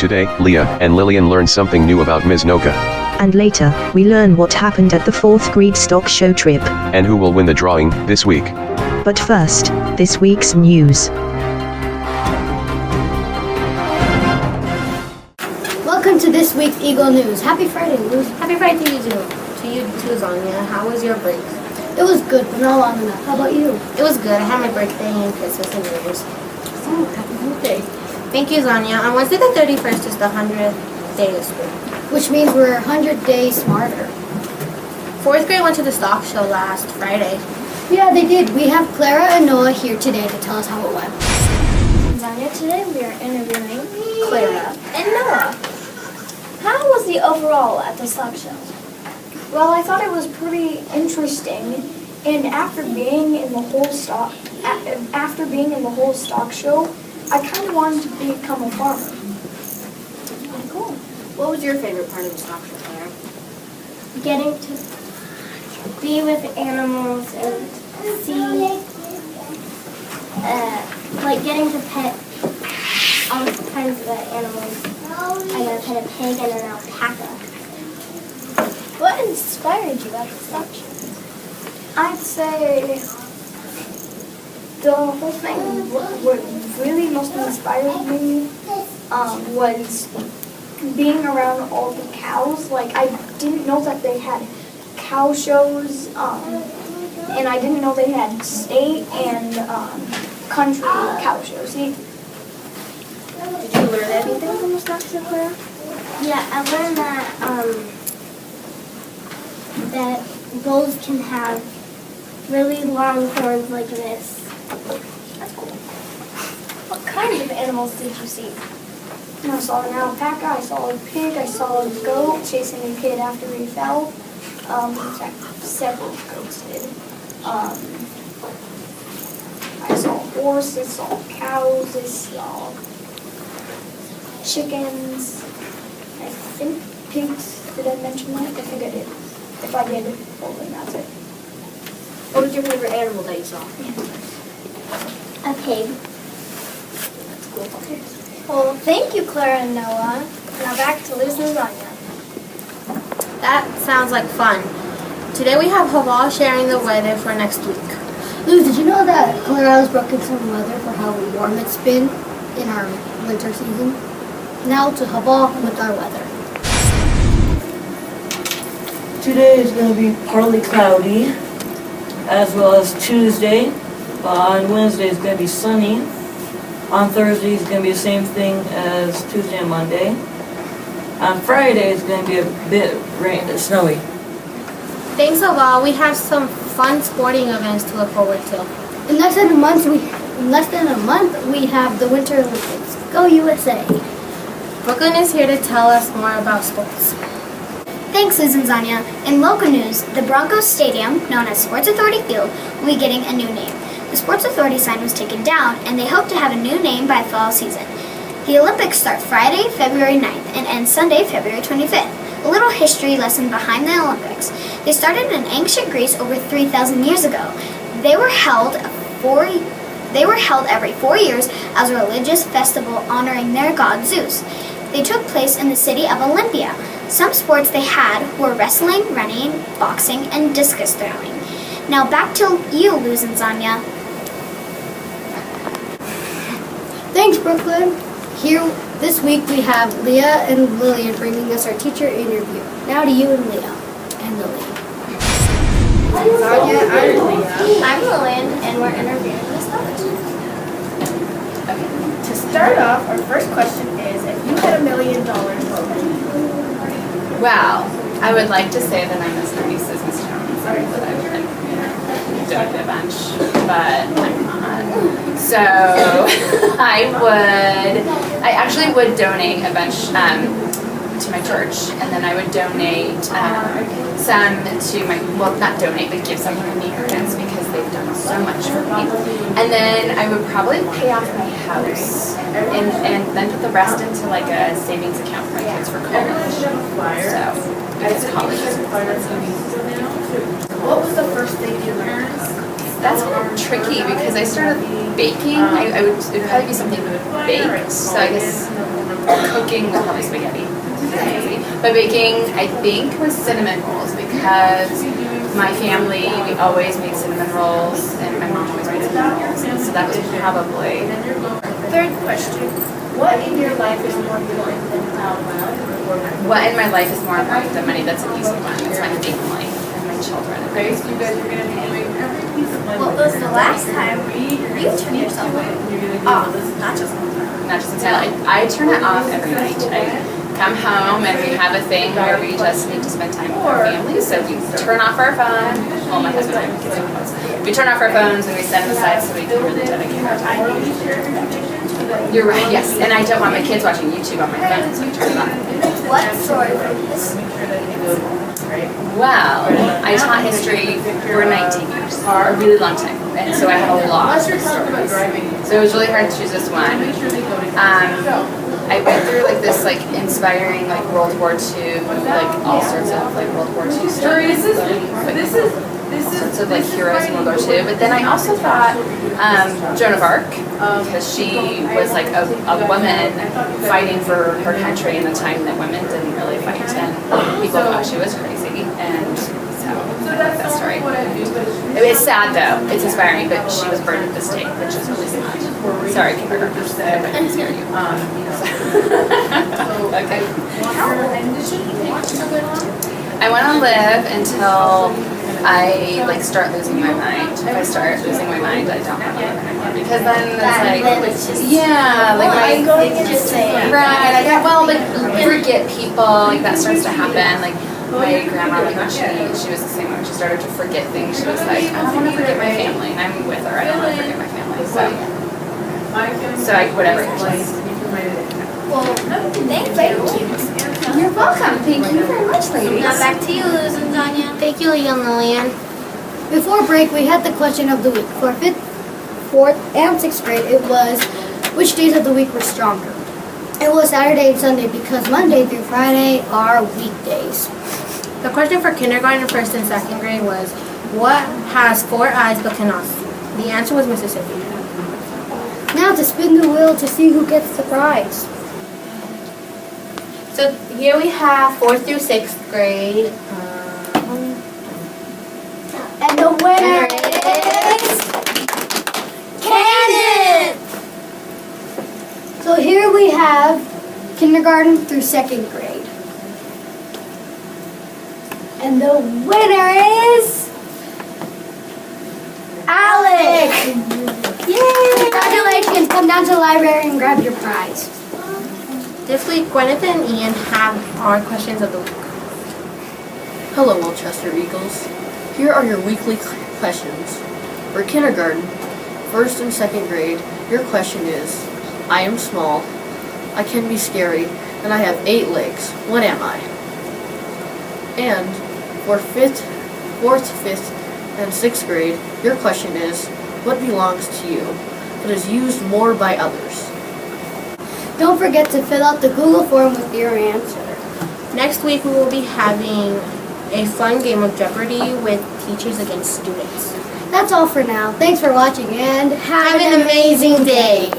Today, Leah and Lillian learn something new about Ms. Noka. And later, we learn what happened at the 4th grade stock show trip. And who will win the drawing this week. But first, this week's news. Welcome to this week's Eagle News. Happy Friday, Luz. Happy Friday to you too. To you too, Zanya. How was your break? It was good, but not long enough. How about you? It was good. I had my birthday and Christmas and New Year's. Oh, happy birthday. Thank you, Zanya. On Wednesday the 31st is the 100th day of school. Which means we're 100 days smarter. 4th grade went to the stock show last Friday. Yeah, they did. We have Clara and Noah here today to tell us how it went. Zanya, today we are interviewing Clara and Noah. How was the overall at the stock show? Well, I thought it was pretty interesting, and after being in the whole stock show, I kind of wanted to become a farmer. Cool. What was your favorite part of the stock show, Clara? Getting to be with animals and see, like getting to pet all kinds of animals. I got to pet a pig and an alpaca. What inspired you at the stock show? I'd say the whole thing, what really most inspired me was being around all the cows. Like, I didn't know that they had cow shows, and I didn't know they had state and country cow shows. Did you learn anything from the stock show, Clara? Yeah, I learned that bulls can have really long horns like this. That's cool. What kind of animals did you see? I saw an alpaca, I saw a pig, I saw a goat chasing a kid after he fell. Several goats did. I saw horses, saw cows, I saw chickens, I think pigs. Did I mention that? I think I did. If I did, well then that's it. What was your favorite animal that you saw? A pig. That's cool. Okay. Well, thank you, Clara and Noah. Now back to Luz and Zanya. That sounds like fun. Today we have Haval sharing the weather for next week. Luz, did you know that Clara's broken some weather for how warm it's been in our winter season? Now to Haval with our weather. Today is going to be partly cloudy, as well as Tuesday. On Wednesday it's going to be sunny. On Thursday it's going to be the same thing as Tuesday and Monday. On Friday it's going to be a bit snowy. Thanks, Haval. We have some fun sporting events to look forward to. In less than a month, we have the Winter Olympics. Go USA! Brooklyn is here to tell us more about sports. Thanks, Luz and Zanya. In local news, the Broncos Stadium, known as Sports Authority Field, will be getting a new name. The Sports Authority sign was taken down, and they hope to have a new name by fall season. The Olympics start Friday, February 9th, and end Sunday, February 25th. A little history lesson behind the Olympics. They started in ancient Greece over 3,000 years ago. They were held every 4 years as a religious festival honoring their god Zeus. They took place in the city of Olympia. Some sports they had were wrestling, running, boxing, and discus throwing. Now back to you, Luz and Zanya. Thanks, Brooklyn. Here this week we have Leah and Lillian bringing us our teacher interview. Now to you and Leah and Lillian. Zanya, I'm Leah. I'm Lillian, and we're interviewing Miss Noah. Okay. To start off, our first question is, if you had $1 million, what would you do? Well, I would like to say that I'm as nice as Miss Jones, or that I would donate a bunch, but I'm not. So I actually would donate a bunch to my church, and then I would donate some to my, well, not donate, but give some to my parents because they've done so much for me. And then I would probably pay off my house and then put the rest into like a savings account for my kids for college. So, because college is important. What was the first thing you learned? That's kind of tricky because I started baking. It would probably be something baked. So I guess cooking was probably spaghetti. But baking, I think, was cinnamon rolls because my family, we always made cinnamon rolls, and my mom always made cinnamon rolls. So that was probably. Third question. What in your life is more important than money? What in my life is more important than money? That's an easy one. It's my family and my children. What was the last time you turned yourself off? Not just entirely. I turn it off every night. I come home and we have a thing where we just need to spend time with our family. So we turn off our phone. Well, my husband and I have kids on phones. We turn off our phones and we set them aside so we can really dedicate our time. You're right, yes. And I don't want my kids watching YouTube on my phone, so I turn it off. What sort of this? Well, I taught history for 19 years, a really long time, and so I have a lot of stories. So it was really hard to choose this one. I went through like this inspiring World War II, all sorts of World War II stories. Sorts of heroes in World War II. But then I also thought Joan of Arc, because she was a woman fighting for her country in a time that women didn't really fight, and people thought she was crazy. And so I like that story. It's sad though. It's inspiring, but she was burned at the stake, which is really sad. Sorry, kindergartners. I didn't scare you. Okay. I want to live until I start losing my mind. If I start losing my mind, I don't want to live anymore. Because then it's I'm going to just say right. I got forget people. That starts to happen. My grandma, when she was the same way. She started to forget things. She was like, I don't want to forget my family, and I'm with her. I don't want to forget my family. So whatever. Well, thank you. You're welcome. Thank you very much, ladies. Now back to you, Liz and Zanya. Thank you, Leah and Lillian. Before break, we had the question of the week. For 5th, 4th, and 6th grade, it was which days of the week were stronger. It was Saturday and Sunday because Monday through Friday are weekdays. The question for kindergarten, 1st, and 2nd grade was, what has 4 eyes but cannot see? The answer was Mississippi. Now to spin the wheel to see who gets the prize. So here we have 4th through 6th grade. And the winner is Cannon! So here we have kindergarten through 2nd grade. And the winner is Alec! Yay! Congratulations! Come down to the library and grab your prize. This week, Gwyneth and Ian have our questions of the week. Hello, Wilchester Eagles. Here are your weekly questions. For kindergarten, 1st and 2nd grade, your question is, I am small, I can be scary, and I have 8 legs. What am I? And for 4th, 5th, and 6th grade, your question is, what belongs to you, but is used more by others? Don't forget to fill out the Google form with your answer. Next week, we will be having a fun game of Jeopardy with teachers against students. That's all for now. Thanks for watching and Have an amazing day.